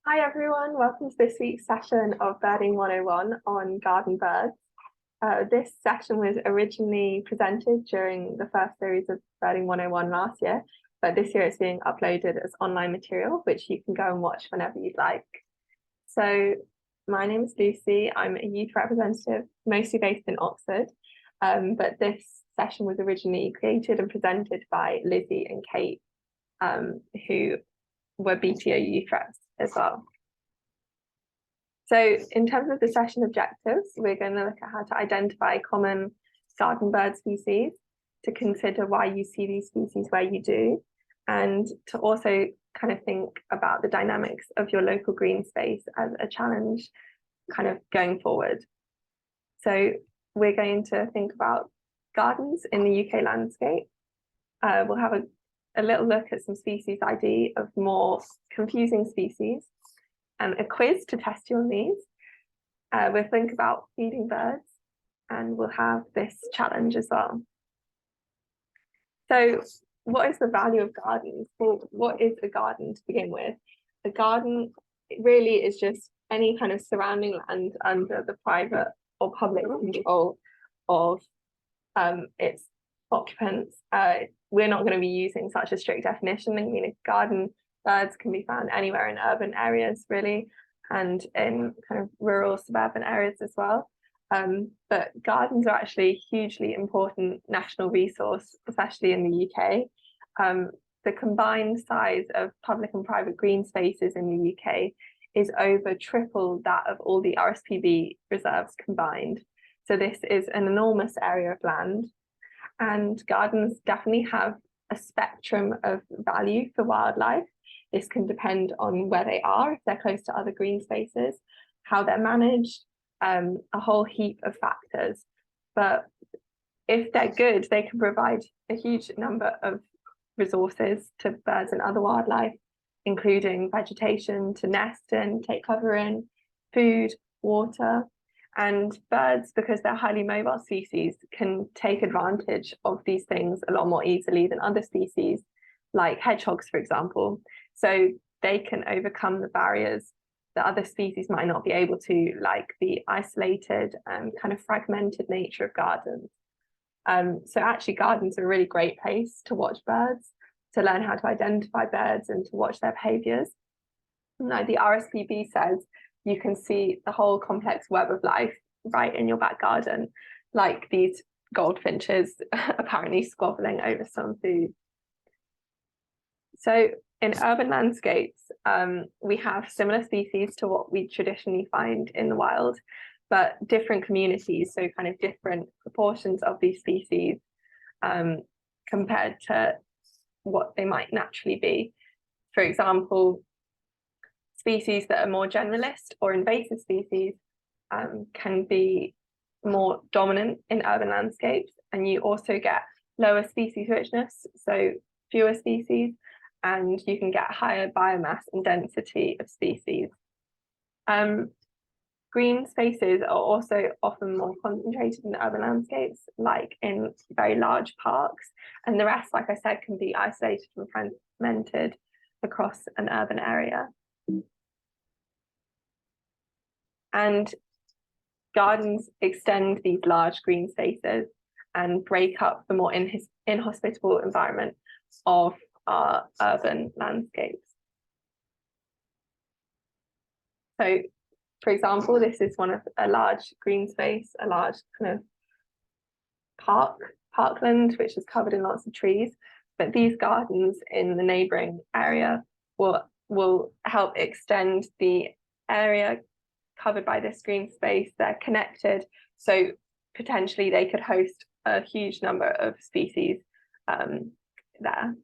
Hi everyone, welcome to this week's session of Birding 101 on garden birds. This session was originally presented during the first series of Birding 101 last year, but this year it's being uploaded as online material, which you can go and watch whenever you'd like. So my name is Lucy, I'm a youth representative, mostly based in Oxford, but this session was originally created and presented by Lizzie and Kate, who were BTO youth reps as well. So in terms of the session objectives, we're going to look at how to identify common garden bird species, to consider why you see these species where you do, and to also kind of think about the dynamics of your local green space as a challenge kind of going forward. So we're going to think about gardens in the UK landscape. We'll have a little look at some species ID of more confusing species, and a quiz to test your needs. We'll think about feeding birds, and we'll have this challenge as well. So what is the value of gardens? Well, what is a garden to begin with? A garden really is just any kind of surrounding land under the private or public control of its occupants. We're not going to be using such a strict definition. I mean, garden birds can be found anywhere in urban areas, really, and in kind of rural suburban areas as well. But gardens are actually a hugely important national resource, especially in the UK. The combined size of public and private green spaces in the UK is over triple that of all the RSPB reserves combined. So this is an enormous area of land. And gardens definitely have a spectrum of value for wildlife. This can depend on where they are, if they're close to other green spaces, how they're managed, a whole heap of factors. But if they're good, they can provide a huge number of resources to birds and other wildlife, including vegetation to nest in, take cover in, food, water. And birds, because they're highly mobile species, can take advantage of these things a lot more easily than other species, like hedgehogs, for example. So they can overcome the barriers that other species might not be able to, like the isolated and kind of fragmented nature of gardens. So actually gardens are a really great place to watch birds, to learn how to identify birds and to watch their behaviours. Like the RSPB says, you can see the whole complex web of life right in your back garden, like these goldfinches apparently squabbling over some food. So in urban landscapes, we have similar species to what we traditionally find in the wild, but different communities, so kind of different proportions of these species compared to what they might naturally be. For example, species that are more generalist or invasive species can be more dominant in urban landscapes, and you also get lower species richness, so fewer species, and you can get higher biomass and density of species. Green spaces are also often more concentrated in urban landscapes, like in very large parks, and the rest, like I said, can be isolated and fragmented across an urban area. And gardens extend these large green spaces and break up the more inhospitable environment of our urban landscapes. So, for example, this is one of a large green space, a large kind of parkland, which is covered in lots of trees. But these gardens in the neighbouring area will help extend the area covered by this green space. They're connected, so potentially they could host a huge number of species there.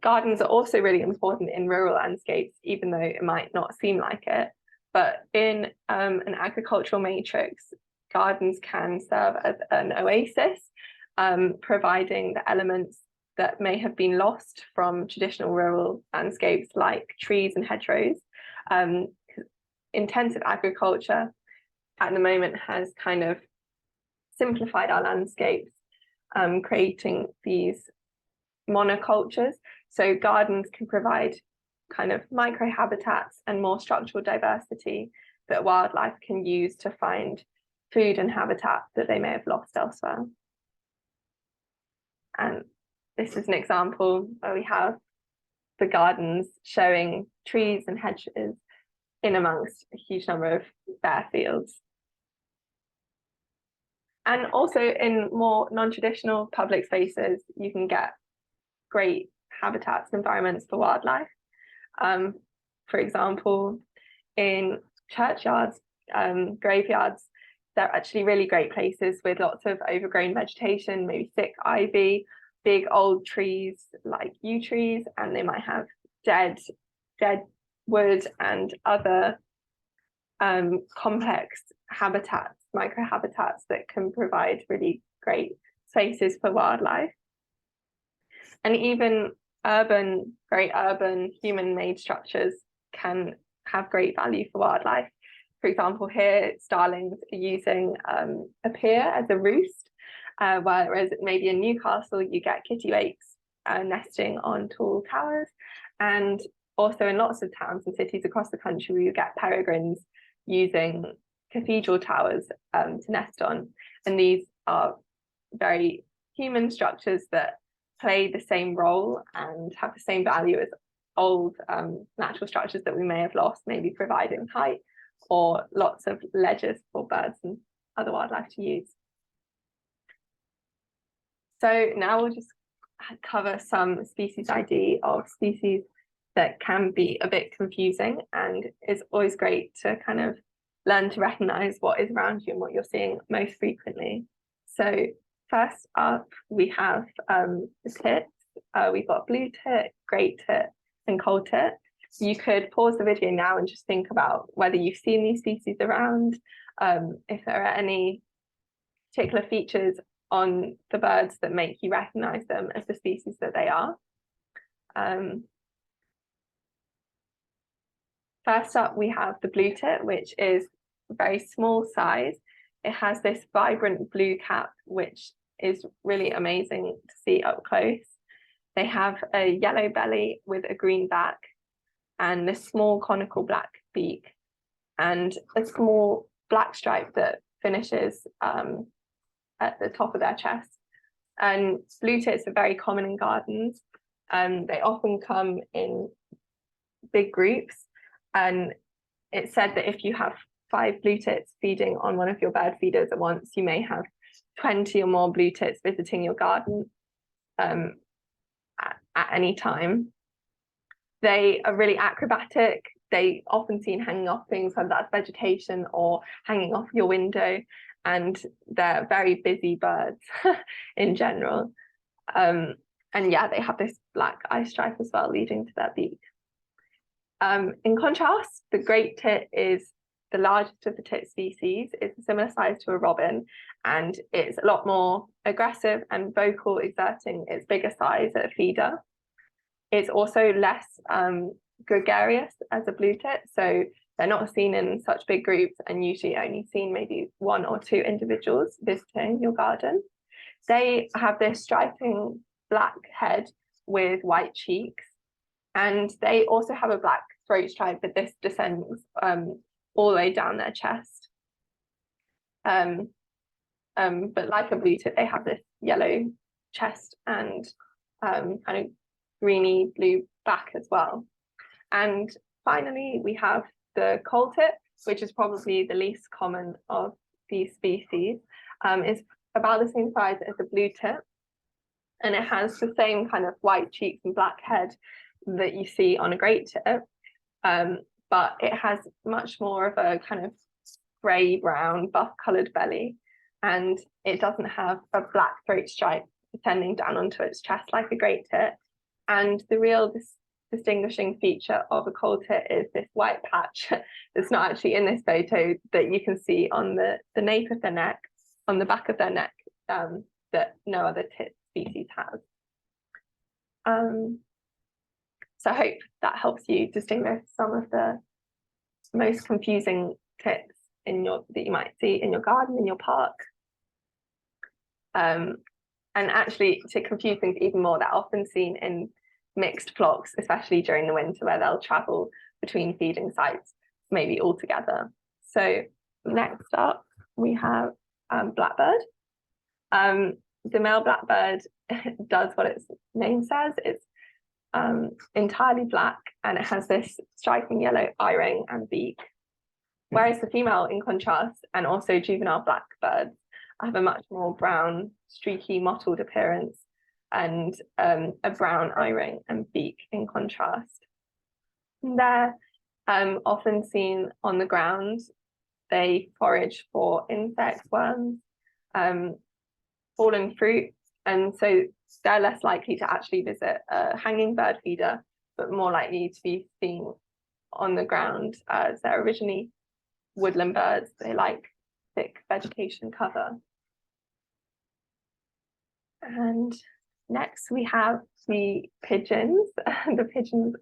Gardens are also really important in rural landscapes, even though it might not seem like it. But in an agricultural matrix, gardens can serve as an oasis, providing the elements that may have been lost from traditional rural landscapes like trees and hedgerows. Intensive agriculture at the moment has kind of simplified our landscapes, creating these monocultures. So gardens can provide kind of microhabitats and more structural diversity that wildlife can use to find food and habitat that they may have lost elsewhere. And this is an example where we have the gardens showing trees and hedges in amongst a huge number of bare fields. And also in more non-traditional public spaces, you can get great habitats and environments for wildlife. For example, in churchyards, graveyards, they're actually really great places with lots of overgrown vegetation, maybe thick ivy, big old trees like yew trees, and they might have dead wood and other complex habitats, microhabitats that can provide really great spaces for wildlife. And even great urban human-made structures can have great value for wildlife. For example, here starlings are using a pier as a roost, whereas maybe in Newcastle you get kittiwakes nesting on tall towers, and also in lots of towns and cities across the country you get peregrines using cathedral towers to nest on. And these are very human structures that play the same role and have the same value as old natural structures that we may have lost, maybe providing height or lots of ledges for birds and other wildlife to use. So now we'll just cover some species ID of species that can be a bit confusing, and it's always great to kind of learn to recognize what is around you and what you're seeing most frequently. So first up, we have the tits. We've got blue tit, great tit, and coal tit. You could pause the video now and just think about whether you've seen these species around, if there are any particular features on the birds that make you recognize them as the species that they are. First up, we have the blue tit, which is a very small size. It has this vibrant blue cap, which is really amazing to see up close. They have a yellow belly with a green back and a small conical black beak and a small black stripe that finishes at the top of their chest. And blue tits are very common in gardens. They often come in big groups, and it's said that if you have 5 blue tits feeding on one of your bird feeders at once, you may have 20 or more blue tits visiting your garden at any time. They are really acrobatic. They often seen hanging off things, whether that's vegetation or hanging off your window, and they're very busy birds in general. And yeah, they have this black eye stripe as well leading to their beak. In contrast, the great tit is the largest of the tit species. It's a similar size to a robin, and it's a lot more aggressive and vocal, exerting its bigger size at a feeder. It's also less gregarious as a blue tit, so they're not seen in such big groups and usually only seen maybe 1 or 2 individuals visiting your garden. They have this striping black head with white cheeks, and they also have a black throat stripe, but this descends all the way down their chest. But like a blue tit, they have this yellow chest and kind of greeny blue back as well. And finally, we have the coal tit, which is probably the least common of these species. It's about the same size as a blue tit, and it has the same kind of white cheeks and black head that you see on a great tit, but it has much more of a kind of grey-brown, buff-coloured belly, and it doesn't have a black throat stripe descending down onto its chest like a great tit. And the real distinguishing feature of a coal tit is this white patch that's not actually in this photo that you can see on the nape of their neck, on the back of their neck, that no other tit species has. So I hope that helps you distinguish some of the most confusing tits that you might see in your garden, in your park. And actually, to confuse things even more, they're often seen in mixed flocks, especially during the winter, where they'll travel between feeding sites, maybe all together. So next up, we have blackbird. The male blackbird does what its name says. It's entirely black, and it has this striking yellow eye ring and beak. Whereas the female, in contrast, and also juvenile blackbirds, have a much more brown, streaky, mottled appearance, and a brown eye ring and beak in contrast. They're often seen on the ground. They forage for insects, worms, fallen fruit, and so they're less likely to actually visit a hanging bird feeder, but more likely to be seen on the ground, as they're originally woodland birds. They like thick vegetation cover. And next we have the pigeons, the pigeons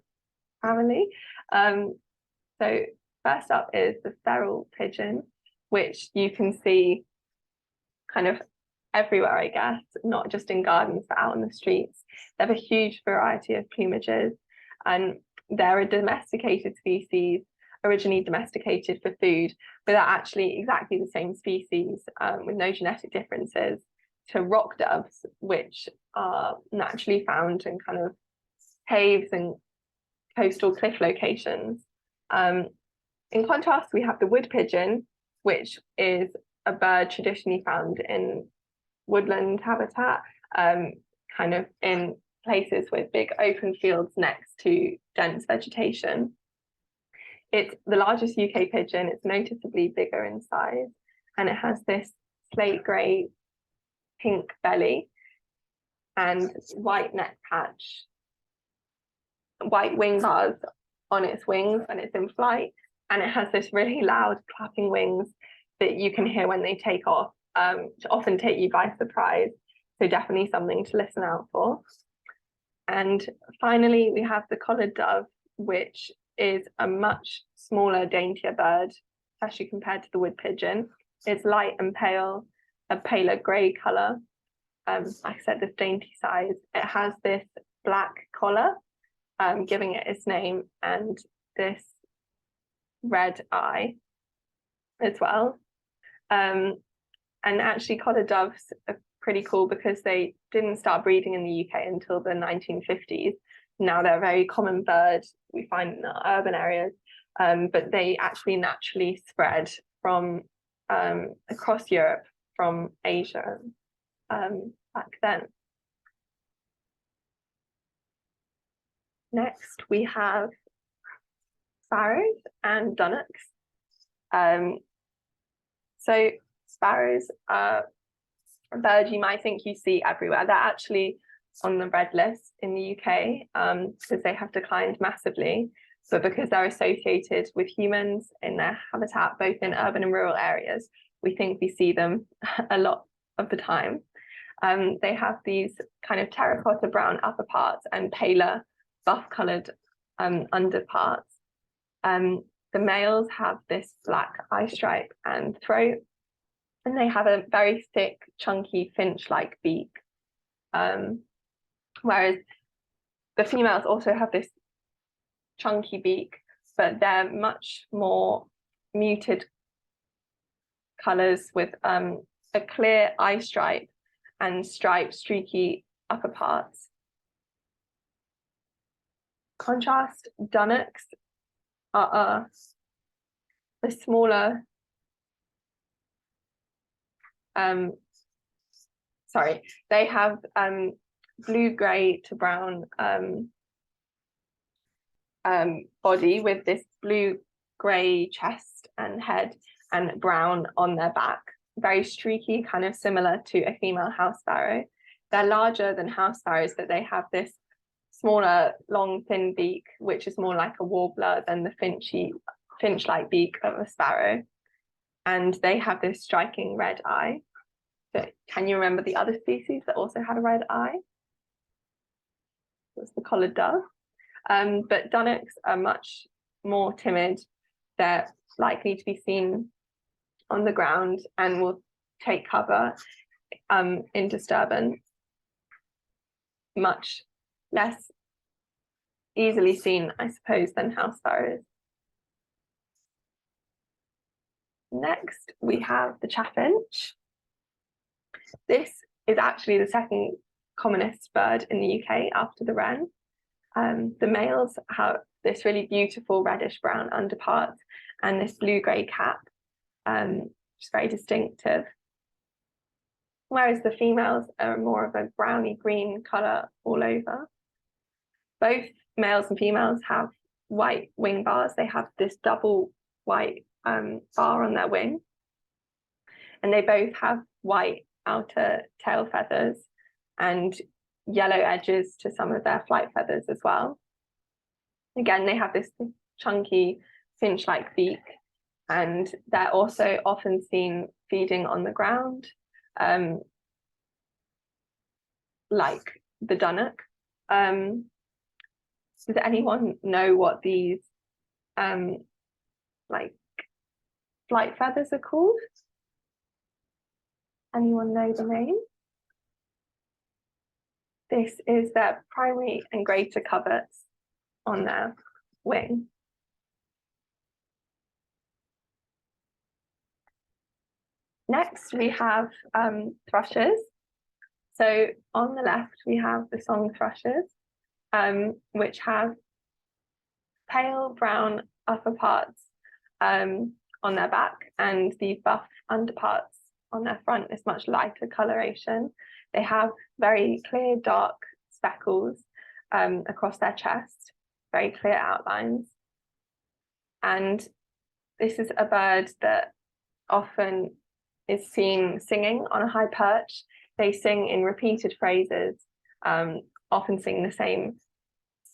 family. So first up is the feral pigeon, which you can see kind of everywhere, I guess, not just in gardens, but out on the streets. They have a huge variety of plumages, and they're a domesticated species, originally domesticated for food, but they're actually exactly the same species, with no genetic differences to rock doves, which are naturally found in kind of caves and coastal cliff locations. In contrast, we have the wood pigeon, which is a bird traditionally found in woodland habitat, kind of in places with big open fields next to dense vegetation. It's the largest UK pigeon. It's noticeably bigger in size, and it has this slate grey pink belly and white neck patch, white wing bars on its wings when it's in flight, and it has this really loud clapping wings that you can hear when they take off, to often take you by surprise. So definitely something to listen out for. And finally, we have the collared dove, which is a much smaller, daintier bird, especially compared to the wood pigeon. It's light and pale, a paler grey colour. Like I said, this dainty size. It has this black collar, giving it its name, and this red eye as well. And actually collared doves are pretty cool because they didn't start breeding in the UK until the 1950s. Now they're a very common bird we find in the urban areas, but they actually naturally spread from across Europe from Asia back then. Next, we have sparrows and dunnocks. So sparrows are a bird you might think you see everywhere. They're actually on the red list in the UK because they have declined massively, but because they're associated with humans in their habitat, both in urban and rural areas, we think we see them a lot of the time. They have these kind of terracotta brown upper parts and paler buff-coloured underparts. The males have this black eye stripe and throat, and they have a very thick, chunky finch-like beak. Whereas the females also have this chunky beak, but they're much more muted colours with a clear eye stripe and striped, streaky upper parts. Contrast, dunnocks are the smaller, they have blue-grey to brown body with this blue-grey chest and head and brown on their back. Very streaky, kind of similar to a female house sparrow. They're larger than house sparrows, but they have this smaller, long, thin beak, which is more like a warbler than the finch-like beak of a sparrow. And they have this striking red eye. So can you remember the other species that also had a red eye? That's the collared dove. But dunnocks are much more timid. They're likely to be seen on the ground and will take cover in disturbance. Much less easily seen, I suppose, than house sparrows. Next, we have the chaffinch. This is actually the second commonest bird in the UK after the wren. The males have this really beautiful reddish brown underpart and this blue-grey cap, which is very distinctive. Whereas the females are more of a browny green colour all over. Both males and females have white wing bars. They have this double white bar on their wing. And they both have white outer tail feathers and yellow edges to some of their flight feathers as well. Again, they have this chunky finch-like beak, and they're also often seen feeding on the ground, like the dunnock. Does anyone know what these like flight feathers are called? Anyone know the name? This is their primary and greater coverts on their wing. Next, we have thrushes. So on the left, we have the song thrushes, which have pale brown upper parts on their back, and these buff underparts on their front is much lighter coloration. They have very clear dark speckles across their chest, very clear outlines. And this is a bird that often is seen singing on a high perch. They sing in repeated phrases, often sing the same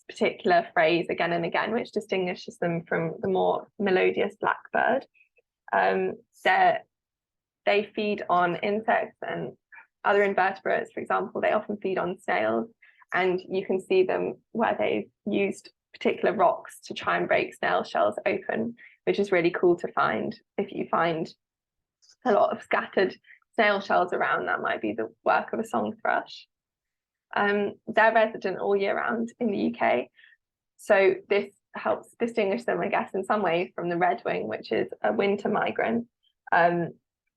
particular phrase again and again, which distinguishes them from the more melodious blackbird. They feed on insects and other invertebrates. For example, they often feed on snails, and you can see them where they've used particular rocks to try and break snail shells open, which is really cool to find. If you find a lot of scattered snail shells around, that might be the work of a song thrush. They're resident all year round in the UK, so this helps distinguish them, I guess, in some ways from the redwing, which is a winter migrant,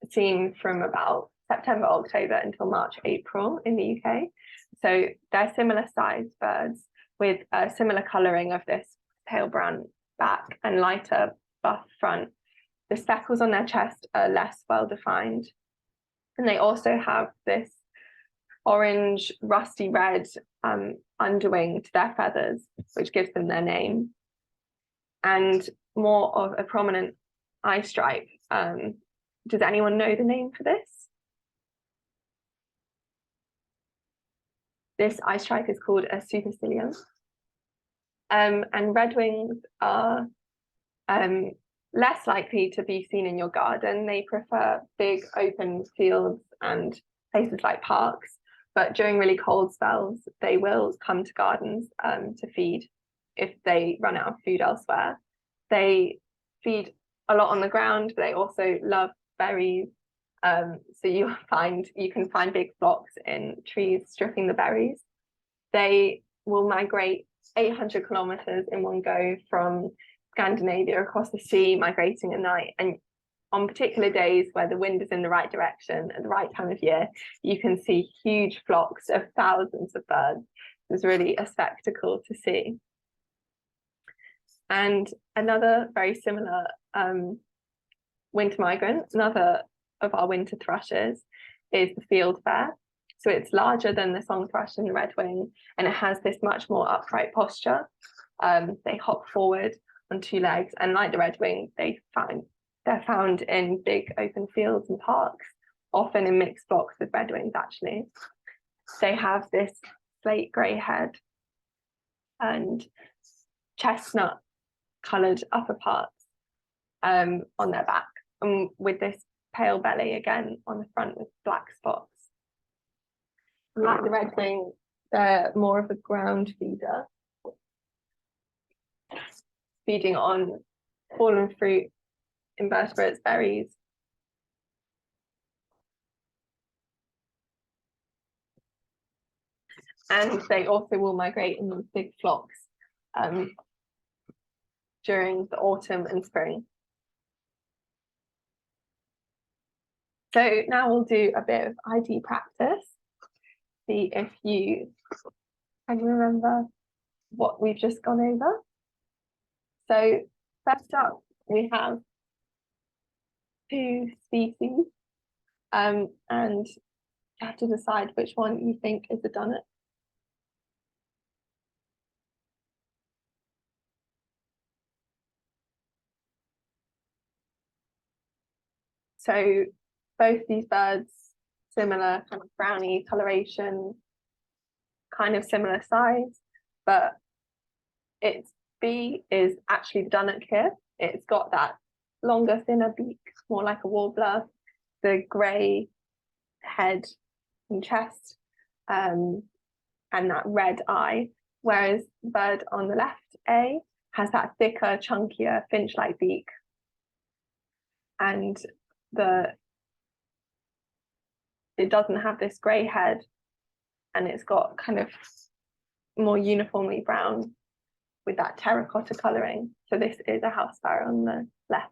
seen from about September, October until March, April in the UK. So they're similar sized birds with a similar colouring of this pale brown back and lighter buff front. The speckles on their chest are less well defined, and they also have this orange rusty red underwing to their feathers, which gives them their name, and more of a prominent eye stripe. Does anyone know the name for this? This eye stripe is called a supercilium. And redwings are less likely to be seen in your garden. They prefer big open fields and places like parks, but during really cold spells, they will come to gardens to feed if they run out of food elsewhere. They feed a lot on the ground, but they also love berries. So you can find big flocks in trees stripping the berries. They will migrate 800 kilometers in one go from Scandinavia across the sea, migrating at night. And on particular days where the wind is in the right direction at the right time of year, you can see huge flocks of thousands of birds. It's really a spectacle to see. And another very similar winter migrant, another of our winter thrushes, is the fieldfare. So it's larger than the song thrush and the redwing, and it has this much more upright posture. They hop forward on two legs, and like the redwing, they're found in big open fields and parks, often in mixed flocks with redwings actually. They have this slate grey head and chestnut coloured upper parts on their back, and with this pale belly again on the front with black spots. Like the redwing, they're more of a ground feeder, feeding on fallen fruit, invertebrates, berries. And they also will migrate in these big flocks during the autumn and spring. So now we'll do a bit of ID practice. See if you can remember what we've just gone over. So first up, we have 2 species, and you have to decide which one you think is a dunnock. So both these birds, similar kind of browny coloration, kind of similar size, but its B is actually the dunnock here. It's got that longer, thinner beak, more like a warbler, the grey head and chest, and that red eye, whereas the bird on the left, A, has that thicker, chunkier, finch-like beak, and it doesn't have this grey head, and it's got kind of more uniformly brown with that terracotta colouring. So this is a house sparrow on the left.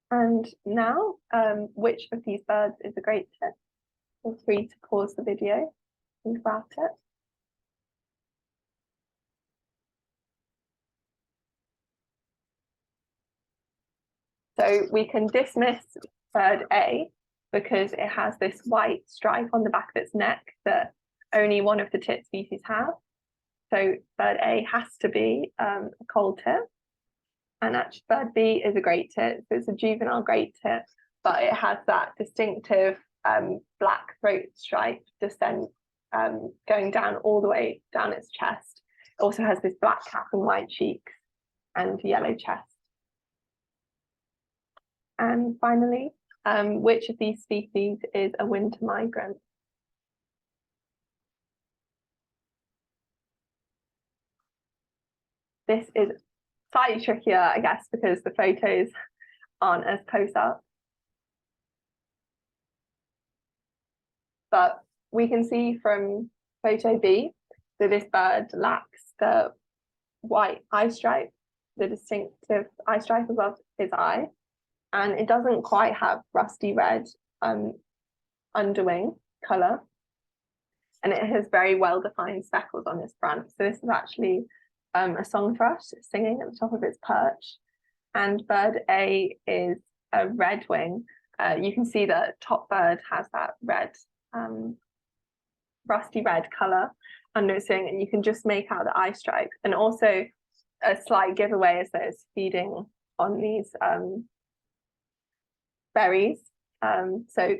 And now, which of these birds is a great tit? Feel free to pause the video, think about it. So we can dismiss bird A because it has this white stripe on the back of its neck that only one of the tit species have. So bird A has to be a cold tit. And actually bird B is a great tit. So it's a juvenile great tit, but it has that distinctive black throat stripe descent going down all the way down its chest. It also has this black cap and white cheeks and yellow chest. And finally, which of these species is a winter migrant? This is slightly trickier, I guess, because the photos aren't as close up. But we can see from photo B that this bird lacks the white eye stripe, the distinctive eye stripe above his eye, and it doesn't quite have rusty red underwing colour, and it has very well-defined speckles on its front. So this is actually a song thrush singing at the top of its perch, and bird A is a redwing. You can see that top bird has that red, rusty red colour under its wing, and you can just make out the eye stripe. And also a slight giveaway is that it's feeding on these berries. So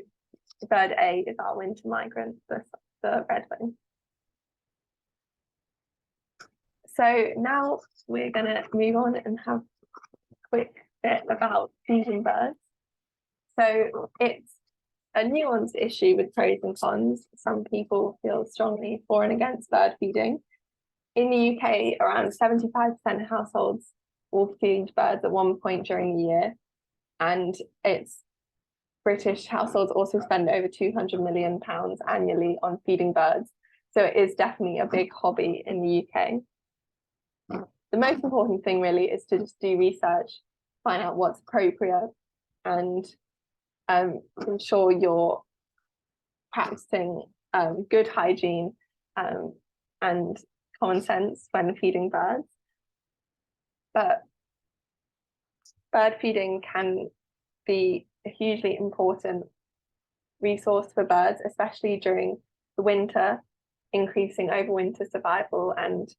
bird A is our winter migrant, the redwing. So now we're going to move on and have a quick bit about feeding birds. So it's a nuanced issue with pros and cons. Some people feel strongly for and against bird feeding. In the UK, around 75% of households will feed birds at one point during the year. And British households also spend over £200 million annually on feeding birds. So it is definitely a big hobby in the UK. The most important thing really is to just do research, find out what's appropriate, and ensure you're practicing good hygiene and common sense when feeding birds. But bird feeding can be a hugely important resource for birds, especially during the winter, increasing overwinter survival and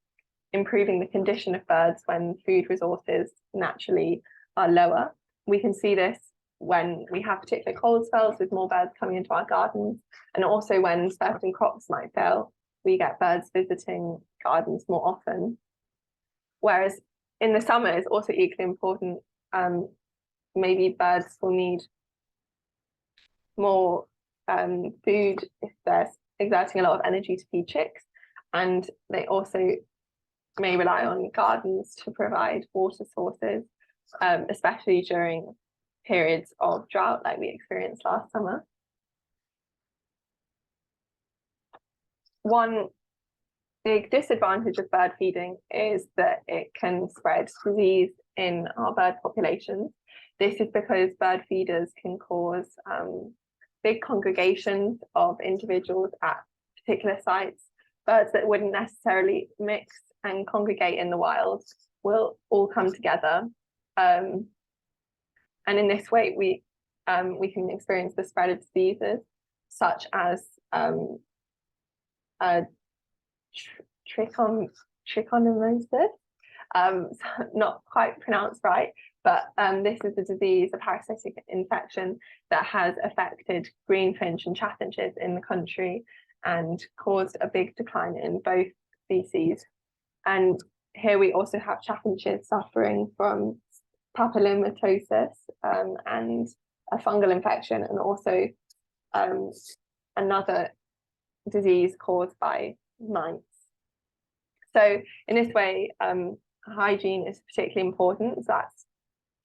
improving the condition of birds when food resources naturally are lower. We can see this when we have particular cold spells with more birds coming into our gardens, and also when certain crops might fail, we get birds visiting gardens more often. Whereas in the summer it's also equally important. Maybe birds will need more food if they're exerting a lot of energy to feed chicks, and they also may rely on gardens to provide water sources, especially during periods of drought like we experienced last summer. One big disadvantage of bird feeding is that it can spread disease in our bird populations. This is because bird feeders can cause big congregations of individuals at particular sites. Birds that wouldn't necessarily mix and congregate in the wild will all come together. And in this way, we can experience the spread of diseases such as trichomoniasis, not quite pronounced right, but this is a disease, a parasitic infection that has affected greenfinch and chaffinches in the country and caused a big decline in both species. And here we also have chaffinches suffering from papillomatosis and a fungal infection, and also another disease caused by mites. So in this way, hygiene is particularly important. So that's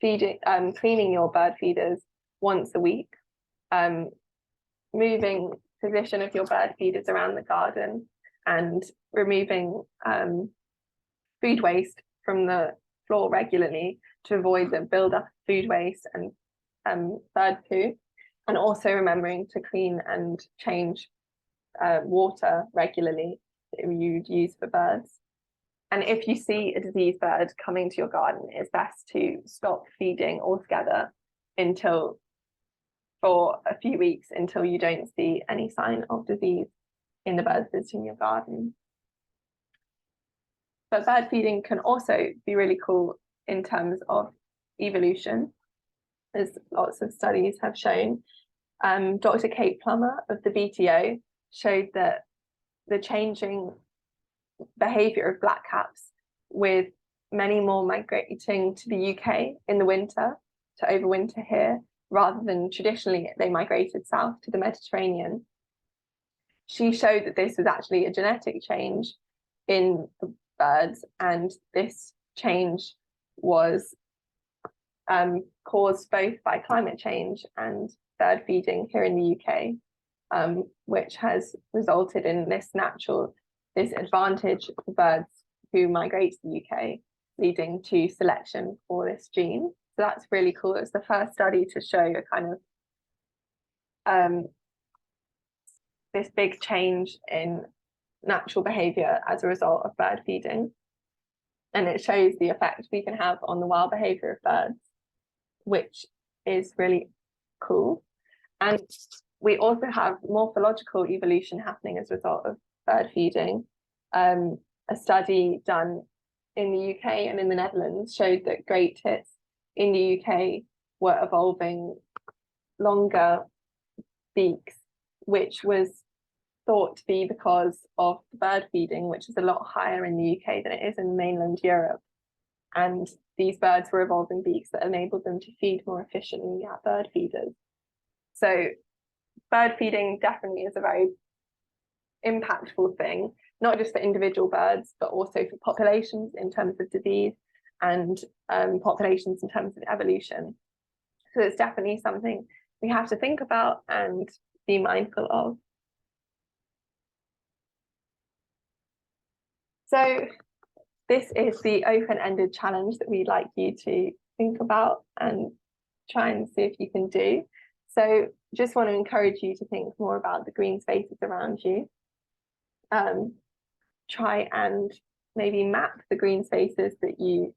feeding, cleaning your bird feeders once a week, moving position of your bird feeders around the garden, and removing food waste from the floor regularly to avoid the build-up of food waste and bird poo, and also remembering to clean and change water regularly that you'd use for birds. And if you see a diseased bird coming to your garden, it's best to stop feeding altogether for a few weeks until you don't see any sign of disease in the birds visiting your garden. But bird feeding can also be really cool in terms of evolution, as lots of studies have shown. Dr. Kate Plummer of the BTO showed that the changing behaviour of blackcaps, with many more migrating to the UK in the winter to overwinter here, rather than traditionally they migrated south to the Mediterranean. She showed that this was actually a genetic change in the birds, and this change was caused both by climate change and bird feeding here in the UK, which has resulted in this advantage for birds who migrate to the UK, leading to selection for this gene. So that's really cool. It's the first study to show a kind of this big change in natural behaviour as a result of bird feeding. And it shows the effect we can have on the wild behaviour of birds, which is really cool. And we also have morphological evolution happening as a result of bird feeding. A study done in the UK and in the Netherlands showed that great tits in the UK were evolving longer beaks, which was thought to be because of the bird feeding, which is a lot higher in the UK than it is in mainland Europe. And these birds were evolving beaks that enabled them to feed more efficiently at bird feeders. So bird feeding definitely is a very impactful thing, not just for individual birds, but also for populations in terms of disease and populations in terms of evolution. So it's definitely something we have to think about and be mindful of. So this is the open-ended challenge that we'd like you to think about and try and see if you can do. So just want to encourage you to think more about the green spaces around you. Try and maybe map the green spaces that you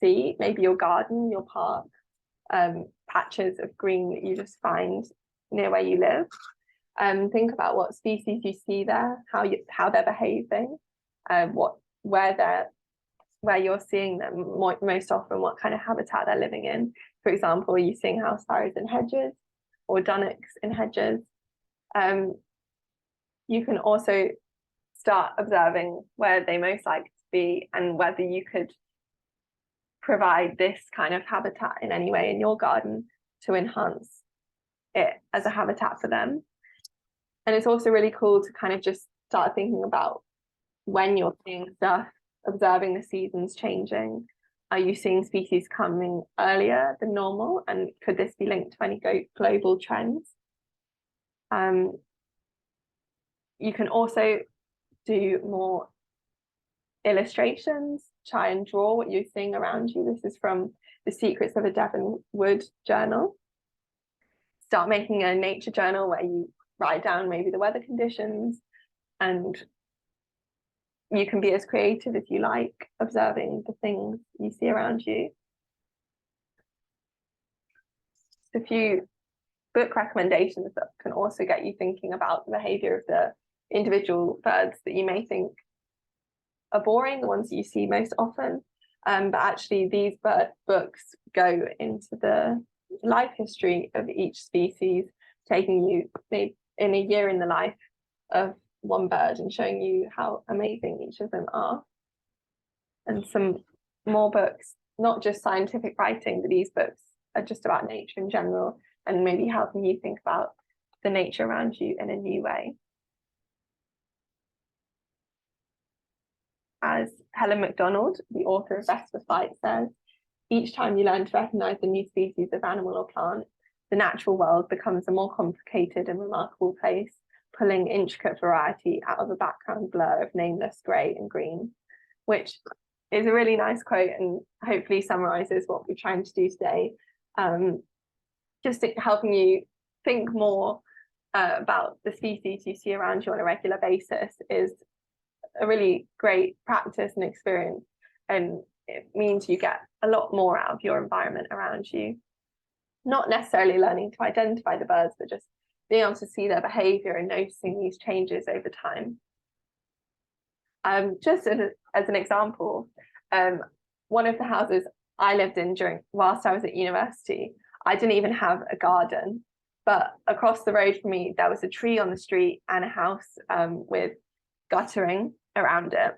see, maybe your garden, your park, patches of green that you just find near where you live. Think about what species you see there, how they're behaving, where you're seeing them most often, what kind of habitat they're living in. For example, are you seeing house sparrows in hedges or dunnocks in hedges? You can also start observing where they most like to be and whether you could provide this kind of habitat in any way in your garden to enhance it as a habitat for them. And it's also really cool to kind of just start thinking about when you're seeing stuff, observing the seasons changing. Are you seeing species coming earlier than normal? And could this be linked to any global trends? You can also do more illustrations, try and draw what you're seeing around you. This is from The Secrets of a Devon Wood journal. Start making a nature journal where you write down maybe the weather conditions, and you can be as creative as you like, observing the things you see around you. A few book recommendations that can also get you thinking about the behavior of the individual birds that you may think are boring, the ones that you see most often. But actually these bird books go into the life history of each species, taking you maybe in a year in the life of one bird and showing you how amazing each of them are. And some more books, not just scientific writing, but these books are just about nature in general, and maybe helping you think about the nature around you in a new way. As Helen MacDonald, the author of Best for Flight, says, each time you learn to recognize a new species of animal or plant, the natural world becomes a more complicated and remarkable place, pulling intricate variety out of a background blur of nameless grey and green, which is a really nice quote and hopefully summarizes what we're trying to do today. Just helping you think more about the species you see around you on a regular basis is a really great practice and experience, and it means you get a lot more out of your environment around you. Not necessarily learning to identify the birds, but just being able to see their behavior and noticing these changes over time. Just as an example, one of the houses I lived in whilst I was at university, I didn't even have a garden, but across the road from me, there was a tree on the street and a house with guttering around it.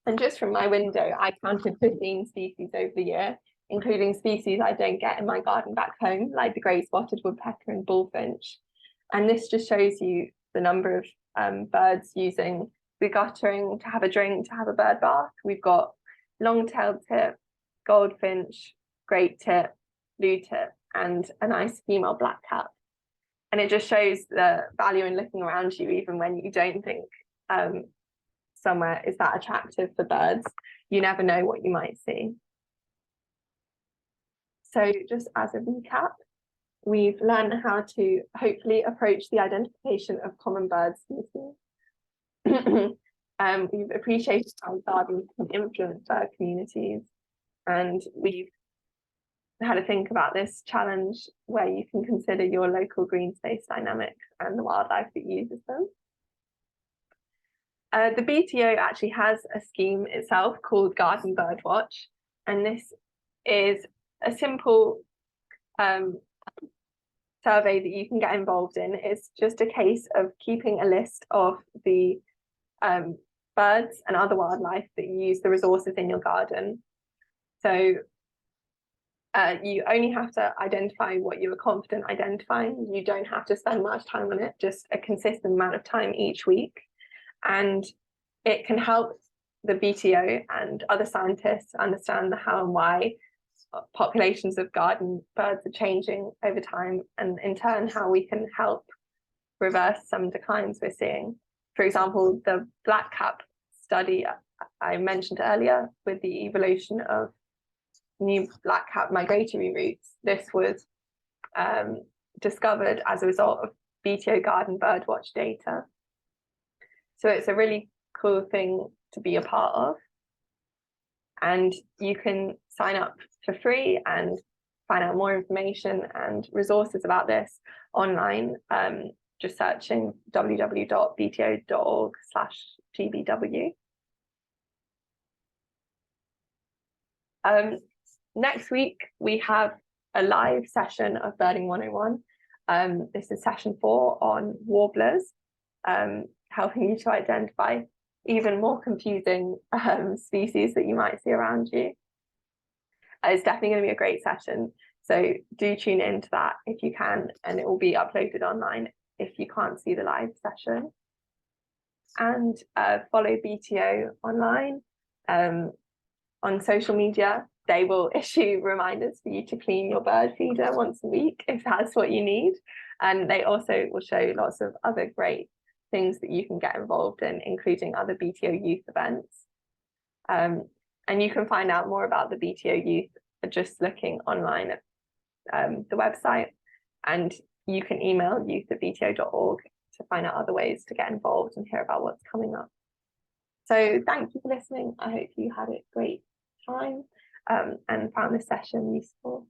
And just from my window, I counted 15 species over the year, including species I don't get in my garden back home, like the grey spotted woodpecker and bullfinch. And this just shows you the number of birds using the guttering to have a drink, to have a bird bath. We've got long-tailed tip, goldfinch, great tip, blue tip, and a nice female blackcap. And it just shows the value in looking around you, even when you don't think somewhere is that attractive for birds. You never know what you might see. So just as a recap, we've learned how to hopefully approach the identification of common bird species. We've appreciated how gardens can influence bird communities, and we've had to think about this challenge where you can consider your local green space dynamics and the wildlife that uses them. The BTO actually has a scheme itself called Garden Bird Watch, and this is a simple survey that you can get involved in. It's just a case of keeping a list of the birds and other wildlife that use the resources in your garden. So you only have to identify what you are confident identifying. You don't have to spend much time on it, just a consistent amount of time each week. And it can help the BTO and other scientists understand the how and why populations of garden birds are changing over time, and in turn how we can help reverse some declines we're seeing. For example, the blackcap study I mentioned earlier with the evolution of new blackcap migratory routes, this was discovered as a result of BTO Garden Birdwatch data. So it's a really cool thing to be a part of. And you can sign up for free and find out more information and resources about this online, just searching www.bto.org/gbw. Next week, we have a live session of Birding 101. This is session 4 on warblers, helping you to identify even more confusing species that you might see around you. It's definitely going to be a great session, so do tune into that if you can, and it will be uploaded online if you can't see the live session. And follow BTO online on social media. They will issue reminders for you to clean your bird feeder once a week if that's what you need, and they also will show lots of other great things that you can get involved in, including other BTO youth events. And you can find out more about the BTO youth just looking online at the website, and you can email youth@bto.org to find out other ways to get involved and hear about what's coming up. So thank you for listening. I hope you had a great time and found this session useful.